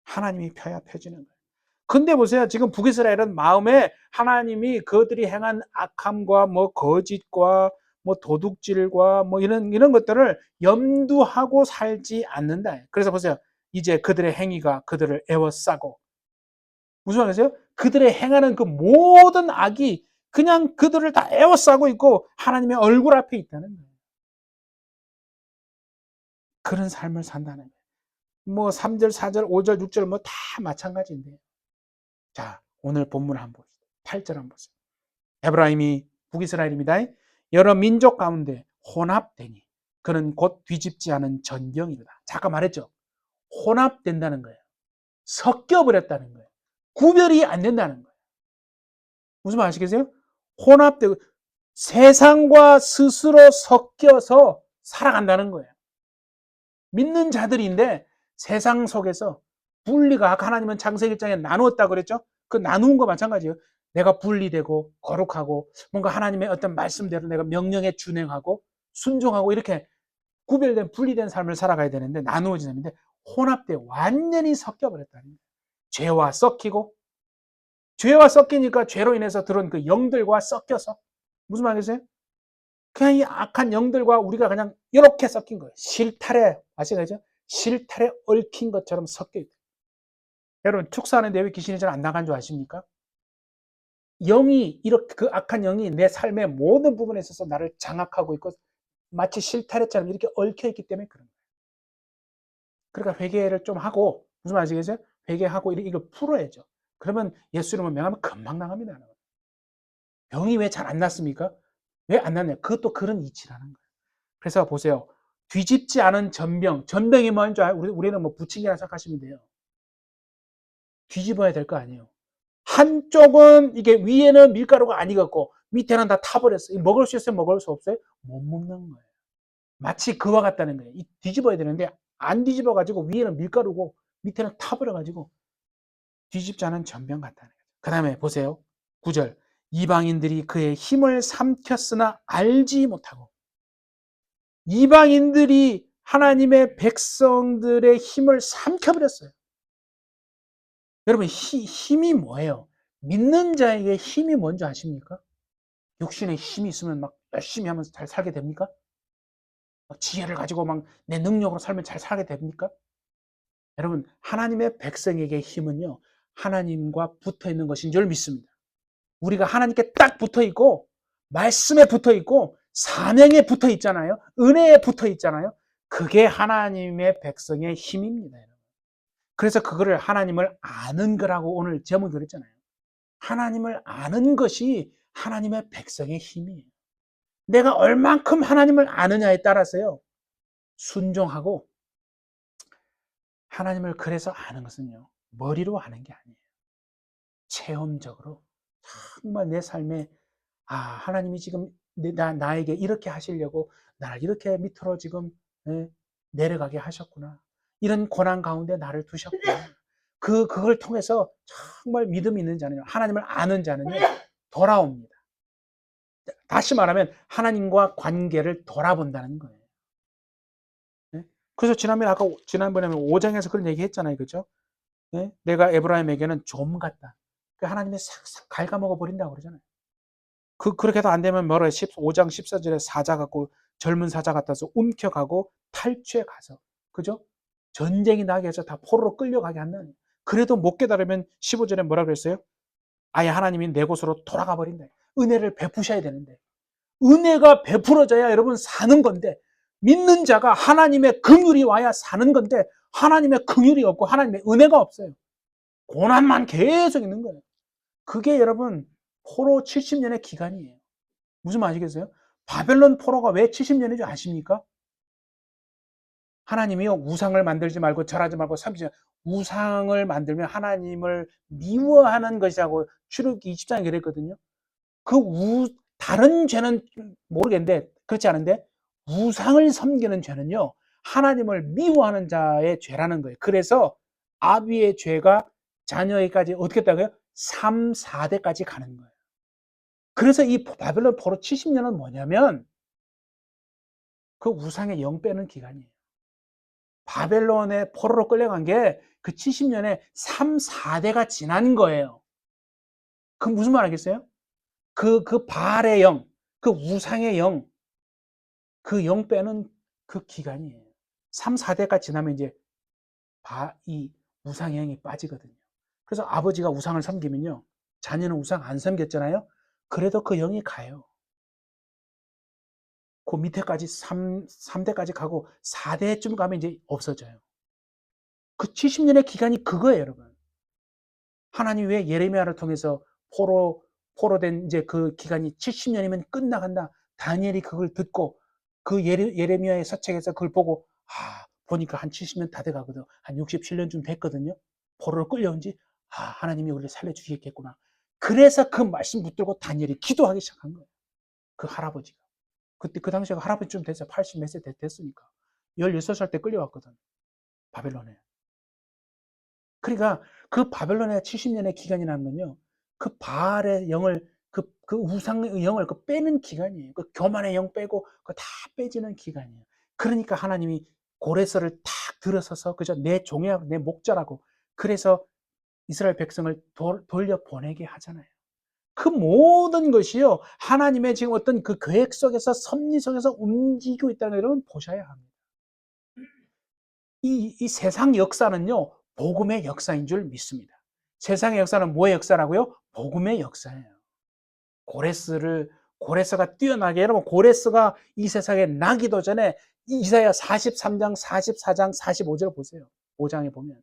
하나님이 펴야 펴지는 거예요. 근데 보세요. 지금 북이스라엘은 마음에 하나님이 그들이 행한 악함과 뭐 거짓과 뭐 도둑질과 뭐 이런 것들을 염두하고 살지 않는다. 그래서 보세요. 이제 그들의 행위가 그들을 에워싸고, 무슨 말이세요? 그들의 행하는 그 모든 악이 그냥 그들을 다 에워싸고 있고 하나님의 얼굴 앞에 있다는 거예요. 그런 삶을 산다는 거예요. 뭐 3절, 4절, 5절, 6절 뭐 다 마찬가지인데. 자, 오늘 본문 한번 봅시다. 8절 한번 보세요. 에브라임이 북이스라엘입니다. 여러 민족 가운데 혼합되니 그는 곧 뒤집지 않은 전경이로다. 잠깐 말했죠. 혼합된다는 거예요. 섞여버렸다는 거예요. 구별이 안 된다는 거예요. 무슨 말 아시겠어요? 혼합되고 세상과 스스로 섞여서 살아간다는 거예요. 믿는 자들인데 세상 속에서 분리가, 아까 하나님은 창세기 1장에 나누었다 그랬죠? 그 나누는 거 마찬가지예요. 내가 분리되고 거룩하고 뭔가 하나님의 어떤 말씀대로 내가 명령에 준행하고 순종하고 이렇게 구별된 분리된 삶을 살아가야 되는데 나누어진 삶인데 혼합돼 완전히 섞여버렸다는 거예요. 죄와 섞이니까 죄로 인해서 들어온 그 영들과 섞여서, 무슨 말이겠어요? 그냥 이 악한 영들과 우리가 그냥 이렇게 섞인 거예요. 실타래, 아시겠죠? 실타래 얽힌 것처럼 섞여 있다. 여러분, 축사하는데 왜 귀신이 잘 안 나간 줄 아십니까? 영이, 이렇게 그 악한 영이 내 삶의 모든 부분에 있어서 나를 장악하고 있고 마치 실타래처럼 이렇게 얽혀 있기 때문에 그런 거예요. 그러니까 회개를 좀 하고, 무슨 말 아시겠어요? 회개하고 이걸 풀어야죠. 그러면 예수 이름을 명하면 금방 나갑니다. 병이 왜 잘 안 났습니까? 왜 안 났냐? 그것도 그런 이치라는 거예요. 그래서 보세요. 뒤집지 않은 전병이 뭐인 줄 알아요? 우리는 뭐 부침개라 생각하시면 돼요. 뒤집어야 될 거 아니에요. 한쪽은 이게 위에는 밀가루가 안 익었고 밑에는 다 타버렸어요. 먹을 수 있어요? 먹을 수 없어요? 못 먹는 거예요. 마치 그와 같다는 거예요. 뒤집어야 되는데 안 뒤집어가지고 위에는 밀가루고 밑에는 타버려가지고 뒤집지 않은 전병 같다는 거예요. 그 다음에 보세요. 9절. 이방인들이 그의 힘을 삼켰으나 알지 못하고, 이방인들이 하나님의 백성들의 힘을 삼켜버렸어요. 여러분, 힘이 뭐예요? 믿는 자에게 힘이 뭔지 아십니까? 육신에 힘이 있으면 막 열심히 하면서 잘 살게 됩니까? 막 지혜를 가지고 막 내 능력으로 살면 잘 살게 됩니까? 여러분, 하나님의 백성에게 힘은요, 하나님과 붙어 있는 것인 줄 믿습니다. 우리가 하나님께 딱 붙어 있고, 말씀에 붙어 있고, 사명에 붙어 있잖아요. 은혜에 붙어 있잖아요. 그게 하나님의 백성의 힘입니다. 그래서 그거를 하나님을 아는 거라고 오늘 제목이 그랬잖아요. 하나님을 아는 것이 하나님의 백성의 힘이에요. 내가 얼만큼 하나님을 아느냐에 따라서요, 순종하고, 하나님을 그래서 아는 것은요, 머리로 아는 게 아니에요. 체험적으로 정말 내 삶에 하나님이 지금 나에게 이렇게 하시려고 나를 이렇게 밑으로 지금 내려가게 하셨구나. 이런 고난 가운데 나를 두셨구나. 그걸 통해서 정말 믿음이 있는 자는요, 하나님을 아는 자는요, 돌아옵니다. 다시 말하면 하나님과 관계를 돌아본다는 거예요. 네? 그래서 지난번에 5장에서 그런 얘기 했잖아요. 그죠? 네? 내가 에브라임에게는 좀 같다. 하나님이 싹싹 갉아먹어 버린다고 그러잖아요. 그렇게 해도 안 되면 뭐라 해? 5장 14절에 사자 같고 젊은 사자 같아서 움켜가고 탈취해 가서, 그죠? 전쟁이 나게 해서 다 포로로 끌려가게 한다는. 그래도 못 깨달으면 15절에 뭐라 그랬어요? 아예 하나님이 내 곳으로 돌아가 버린다. 은혜를 베푸셔야 되는데, 은혜가 베풀어져야 여러분 사는 건데, 믿는 자가 하나님의 긍휼이 와야 사는 건데 하나님의 긍휼이 없고 하나님의 은혜가 없어요. 고난만 계속 있는 거예요. 그게 여러분 포로 70년의 기간이에요. 무슨 말 아시겠어요? 바벨론 포로가 왜 70년인 줄 아십니까? 하나님이요, 우상을 만들지 말고 절하지 말고 섬기지, 우상을 만들면 하나님을 미워하는 것이라고 출애굽기 20장에 그랬거든요. 다른 죄는 모르겠는데, 그렇지 않은데 우상을 섬기는 죄는요, 하나님을 미워하는 자의 죄라는 거예요. 그래서 아비의 죄가 자녀에게까지 어떻게 했다고요? 3, 4대까지 가는 거예요. 그래서 이 바벨론 포로 70년은 뭐냐면 그 우상의 영 빼는 기간이에요. 바벨론의 포로로 끌려간 게 그 70년에 3, 4대가 지난 거예요. 그 무슨 말 알겠어요? 그 바알의 영, 그 우상의 영, 그 영 빼는 그 기간이에요. 3, 4대가 지나면 이제 이 우상의 영이 빠지거든요. 그래서 아버지가 우상을 섬기면요. 자녀는 우상 안 섬겼잖아요. 그래도 그 영이 가요. 그 밑에까지 3대까지 가고 4대쯤 가면 이제 없어져요. 그 70년의 기간이 그거예요, 여러분. 하나님 왜 예레미야를 통해서 포로된 이제 그 기간이 70년이면 끝나간다. 다니엘이 그걸 듣고 그 예레미야의 서책에서 그걸 보고 보니까 한 70년 다 돼가거든. 한 67년쯤 됐거든요. 포로로 끌려온 지 하나님이 우리를 살려주시겠구나. 그래서 그 말씀 붙들고 다니엘이 기도하기 시작한 거예요. 그 할아버지가. 그때 그 당시에 할아버지쯤 됐어요. 80 몇 세 됐으니까. 16살 때 끌려왔거든. 바벨론에. 그러니까 그 바벨론의 70년의 기간이라는 건요. 그 바알의 영을 그 우상의 영을 빼는 기간이에요. 그 교만의 영 빼고 그 다 빼지는 기간이에요. 그러니까 하나님이 고레서를 탁 들어서서 그저 내 종이야 내 목자라고 그래서 이스라엘 백성을 돌려 보내게 하잖아요. 그 모든 것이요 하나님의 지금 어떤 그 계획 속에서 섭리 속에서 움직이고 있다는 걸 여러분 보셔야 합니다. 이 세상 역사는요 복음의 역사인 줄 믿습니다. 세상의 역사는 뭐의 역사라고요? 복음의 역사예요. 고레스가 뛰어나게 여러분 고레스가 이 세상에 나기도 전에 이사야 43장 44장 45절 보세요. 5장에 보면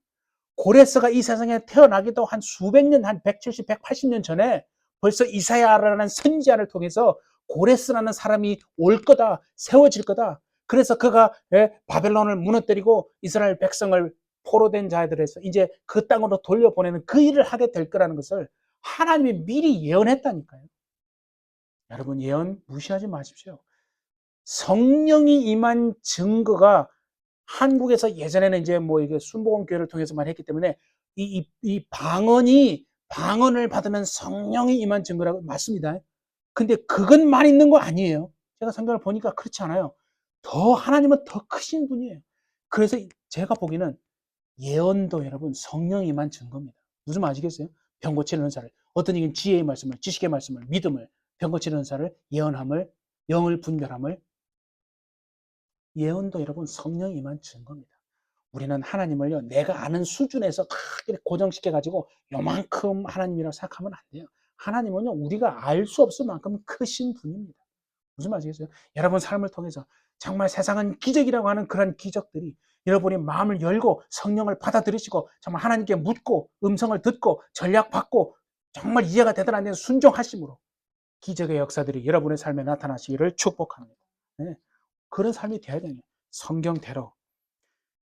고레스가 이 세상에 태어나기도 한 수백 년, 한 170, 180년 전에 벌써 이사야라는 선지자를 통해서 고레스라는 사람이 올 거다, 세워질 거다. 그래서 그가 바벨론을 무너뜨리고 이스라엘 백성을 포로된 자들에서 이제 그 땅으로 돌려보내는 그 일을 하게 될 거라는 것을 하나님이 미리 예언했다니까요. 여러분 예언 무시하지 마십시오. 성령이 임한 증거가 한국에서 예전에는 이제 뭐 이게 순복음교회를 통해서만 했기 때문에 이 방언을 받으면 성령이 임한 증거라고 맞습니다. 근데 그것만 있는 거 아니에요. 제가 성경을 보니까 그렇지 않아요. 더 하나님은 더 크신 분이에요. 그래서 제가 보기에는 예언도 여러분 성령이 임한 증거입니다. 무슨 말 아시겠어요? 병 고치는 은사를 어떤 이는 지혜의 말씀을 지식의 말씀을 믿음을 병 고치는 은사를 예언함을 영을 분별함을 예언도 여러분 성령이 임한 증거입니다. 우리는 하나님을요 내가 아는 수준에서 크게 고정시켜가지고 요만큼 하나님이라고 생각하면 안 돼요. 하나님은요 우리가 알 수 없을 만큼 크신 분입니다. 무슨 말이겠어요? 여러분 삶을 통해서 정말 세상은 기적이라고 하는 그런 기적들이 여러분이 마음을 열고 성령을 받아들이시고 정말 하나님께 묻고 음성을 듣고 전략받고 정말 이해가 되든 안 되든 순종하심으로 기적의 역사들이 여러분의 삶에 나타나시기를 축복합니다. 네. 그런 삶이 되어야 돼요. 성경대로.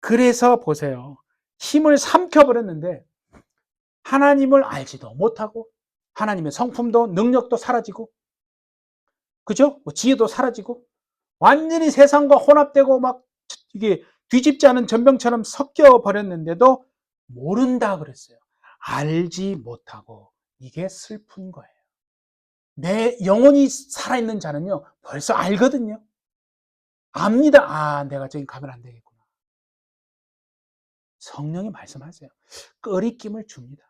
그래서 보세요. 힘을 삼켜버렸는데 하나님을 알지도 못하고 하나님의 성품도 능력도 사라지고 그죠? 뭐 지혜도 사라지고 완전히 세상과 혼합되고 막 이게 뒤집지 않은 전병처럼 섞여 버렸는데도 모른다 그랬어요. 알지 못하고 이게 슬픈 거예요. 내 영혼이 살아있는 자는요 벌써 알거든요. 압니다. 내가 저기 가면 안 되겠구나. 성령이 말씀하세요. 꺼리낌을 줍니다.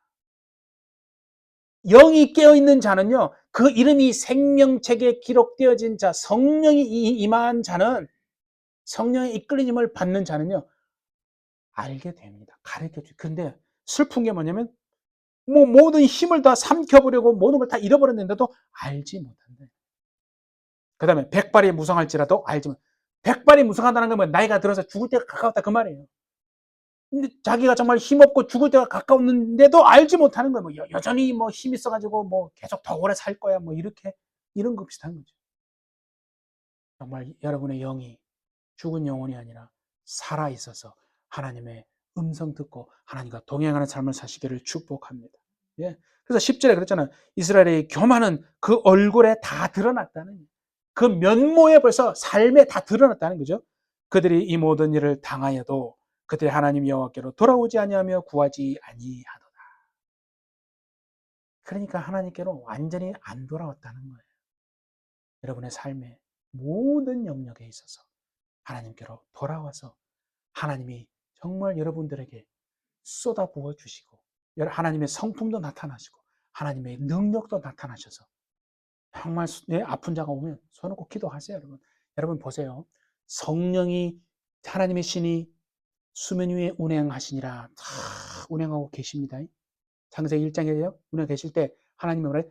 영이 깨어있는 자는요 그 이름이 생명책에 기록되어진 자 성령이 임한 자는 성령의 이끌림을 받는 자는요 알게 됩니다. 가르쳐줘요. 근데 슬픈 게 뭐냐면 뭐 모든 힘을 다 삼켜보려고 모든 걸 다 잃어버렸는데도 알지 못한다. 그 다음에 백발이 무성할지라도 알지 못. 백발이 무성하다는 건 나이가 들어서 죽을 때가 가까웠다 그 말이에요. 근데 자기가 정말 힘없고 죽을 때가 가까웠는데도 알지 못하는 거예요. 뭐 여전히 뭐 힘 있어가지고 뭐 계속 더 오래 살 거야. 뭐 이렇게 이런 거 비슷한 거죠. 정말 여러분의 영이 죽은 영혼이 아니라 살아 있어서 하나님의 음성 듣고 하나님과 동행하는 삶을 사시기를 축복합니다. 예. 그래서 10절에 그랬잖아요. 이스라엘의 교만은 그 얼굴에 다 드러났다는 그 면모에 벌써 삶에 다 드러났다는 거죠. 그들이 이 모든 일을 당하여도 그들이 하나님 여호와께로 돌아오지 아니하며 구하지 아니하더라. 그러니까 하나님께로 완전히 안 돌아왔다는 거예요. 여러분의 삶의 모든 영역에 있어서 하나님께로 돌아와서 하나님이 정말 여러분들에게 쏟아부어 주시고 하나님의 성품도 나타나시고 하나님의 능력도 나타나셔서 정말 내 아픈 자가 오면 손을 꼭 기도하세요. 여러분, 여러분 보세요. 성령이 하나님의 신이 수면 위에 운행하시니라 다 운행하고 계십니다. 창세기 1장에요 운행 계실 때 하나님이 뭐래?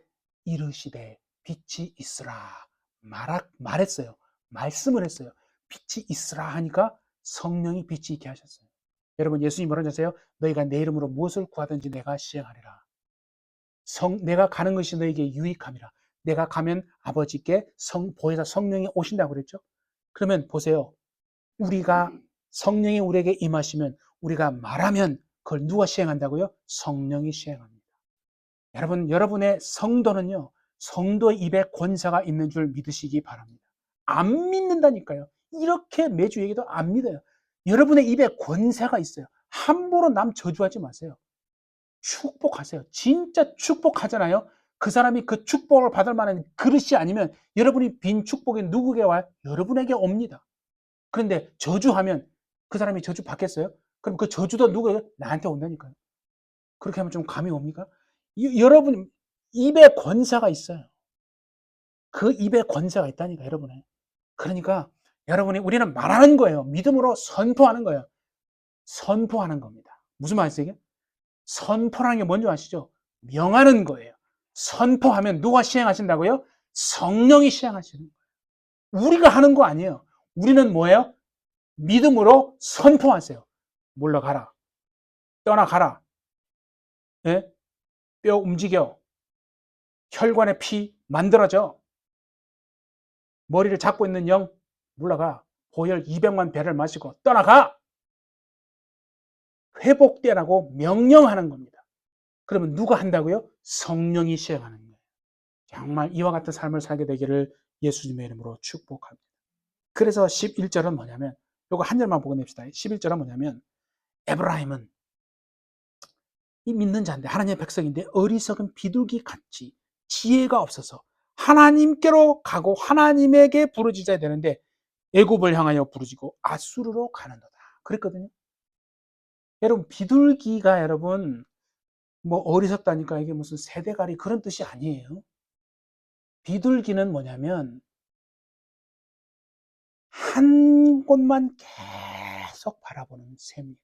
이르시되 빛이 있으라 말했어요. 말씀을 했어요. 빛이 있으라 하니까 성령이 빛이 있게 하셨어요. 여러분, 예수님 뭐라고 하세요? 너희가 내 이름으로 무엇을 구하든지 내가 시행하리라. 내가 가는 것이 너에게 유익함이라. 내가 가면 아버지께 보혜사 성령이 오신다고 그랬죠. 그러면 보세요. 우리가 성령이 우리에게 임하시면 우리가 말하면 그걸 누가 시행한다고요? 성령이 시행합니다. 여러분, 여러분의 성도는요, 성도의 입에 권세가 있는 줄 믿으시기 바랍니다. 안 믿는다니까요. 이렇게 매주 얘기도 안 믿어요. 여러분의 입에 권세가 있어요. 함부로 남 저주하지 마세요. 축복하세요. 진짜 축복하잖아요. 그 사람이 그 축복을 받을 만한 그릇이 아니면 여러분이 빈 축복이 누구에게 와요? 여러분에게 옵니다. 그런데 저주하면 그 사람이 저주 받겠어요? 그럼 그 저주도 누구에게? 나한테 온다니까요. 그렇게 하면 좀 감이 옵니까? 여러분 입에 권세가 있어요. 그 입에 권세가 있다니까 여러분의. 그러니까 우리는 말하는 거예요. 믿음으로 선포하는 거예요. 선포하는 겁니다. 무슨 말이세요? 선포라는 게 뭔지 아시죠? 명하는 거예요. 선포하면 누가 시행하신다고요? 성령이 시행하시는 거예요. 우리가 하는 거 아니에요. 우리는 뭐예요? 믿음으로 선포하세요. 물러가라. 떠나가라. 예? 뼈 움직여. 혈관의 피 만들어져. 머리를 잡고 있는 영 물러가. 보혈 200만 배를 마시고 떠나가. 회복되라고 명령하는 겁니다. 그러면 누가 한다고요? 성령이 시행하는 거예요. 정말 이와 같은 삶을 살게 되기를 예수님의 이름으로 축복합니다. 그래서 11절은 뭐냐면, 이거 한 절만 보고 냅시다. 11절은 뭐냐면, 에브라임은 이 믿는 자인데 하나님의 백성인데 어리석은 비둘기 같이 지혜가 없어서 하나님께로 가고 하나님에게 부르짖어야 되는데 애굽을 향하여 부르짖고 아수르로 가는도다. 그랬거든요. 여러분, 비둘기가 여러분 뭐 어리석다니까 이게 무슨 세대가리 그런 뜻이 아니에요. 비둘기는 뭐냐면 한 곳만 계속 바라보는 새입니다.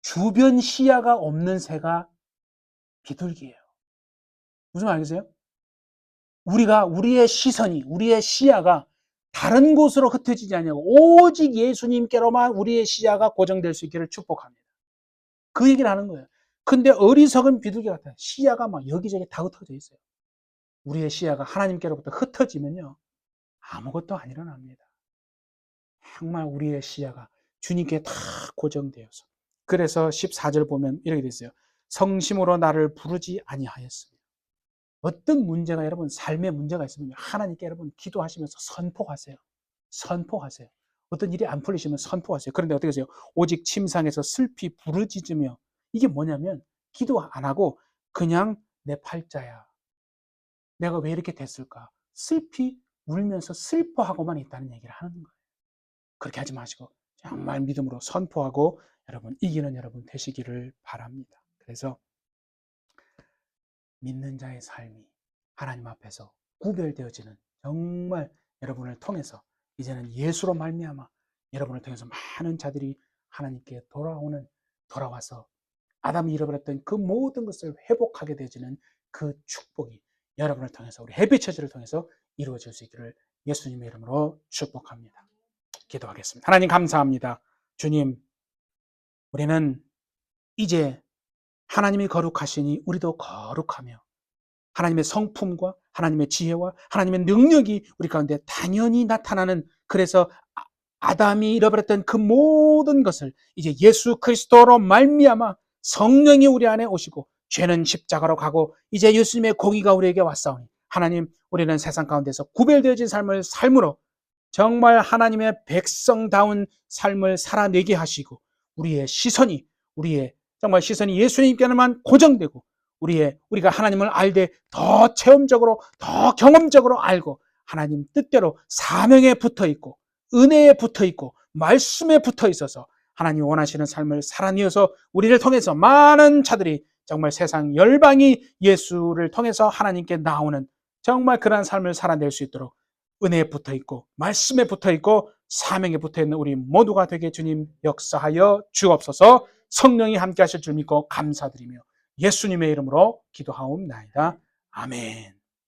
주변 시야가 없는 새가 비둘기예요. 무슨 말 알겠어요? 우리의 시선이, 우리의 시야가 다른 곳으로 흩어지지 않냐고 오직 예수님께로만 우리의 시야가 고정될 수 있기를 축복합니다. 그 얘기를 하는 거예요. 근데 어리석은 비둘기 같아요. 시야가 막 여기저기 다 흩어져 있어요. 우리의 시야가 하나님께로부터 흩어지면요, 아무것도 안 일어납니다. 정말 우리의 시야가 주님께 다 고정되어서. 그래서 14절 보면 이렇게 돼 있어요. 성심으로 나를 부르지 아니하였으며. 어떤 문제가 여러분 삶의 문제가 있으면 하나님께 여러분 기도하시면서 선포하세요. 선포하세요. 어떤 일이 안 풀리시면 선포하세요. 그런데 어떻게 하세요? 오직 침상에서 슬피 부르짖으며. 이게 뭐냐면 기도 안 하고 그냥 내 팔자야. 내가 왜 이렇게 됐을까? 슬피 울면서 슬퍼하고만 있다는 얘기를 하는 거예요. 그렇게 하지 마시고 정말 믿음으로 선포하고 여러분 이기는 여러분 되시기를 바랍니다. 그래서 믿는 자의 삶이 하나님 앞에서 구별되어지는 정말 여러분을 통해서 이제는 예수로 말미암아 여러분을 통해서 많은 자들이 하나님께 돌아와서 아담이 잃어버렸던 그 모든 것을 회복하게 되어지는 그 축복이 여러분을 통해서 우리 햇빛처치를 통해서 이루어질 수 있기를 예수님의 이름으로 축복합니다. 기도하겠습니다. 하나님 감사합니다. 주님, 우리는 이제 하나님이 거룩하시니 우리도 거룩하며 하나님의 성품과 하나님의 지혜와 하나님의 능력이 우리 가운데 당연히 나타나는, 그래서 아담이 잃어버렸던 그 모든 것을 이제 예수 그리스도로 말미암아 성령이 우리 안에 오시고 죄는 십자가로 가고 이제 예수님의 공의가 우리에게 왔사오니 하나님, 우리는 세상 가운데서 구별되어진 삶을 삶으로 정말 하나님의 백성다운 삶을 살아내게 하시고 우리의 시선이 정말 시선이 예수님께만 고정되고 우리가 하나님을 알되 더 체험적으로, 더 경험적으로 알고 하나님 뜻대로 사명에 붙어 있고 은혜에 붙어 있고 말씀에 붙어 있어서 하나님 원하시는 삶을 살아내어서 우리를 통해서 많은 자들이 정말 세상 열방이 예수를 통해서 하나님께 나오는 정말 그러한 삶을 살아낼 수 있도록 은혜에 붙어 있고 말씀에 붙어 있고 사명에 붙어 있는 우리 모두가 되게 주님 역사하여 주옵소서. 성령이 함께 하실 줄 믿고 감사드리며 예수님의 이름으로 기도하옵나이다. 아멘.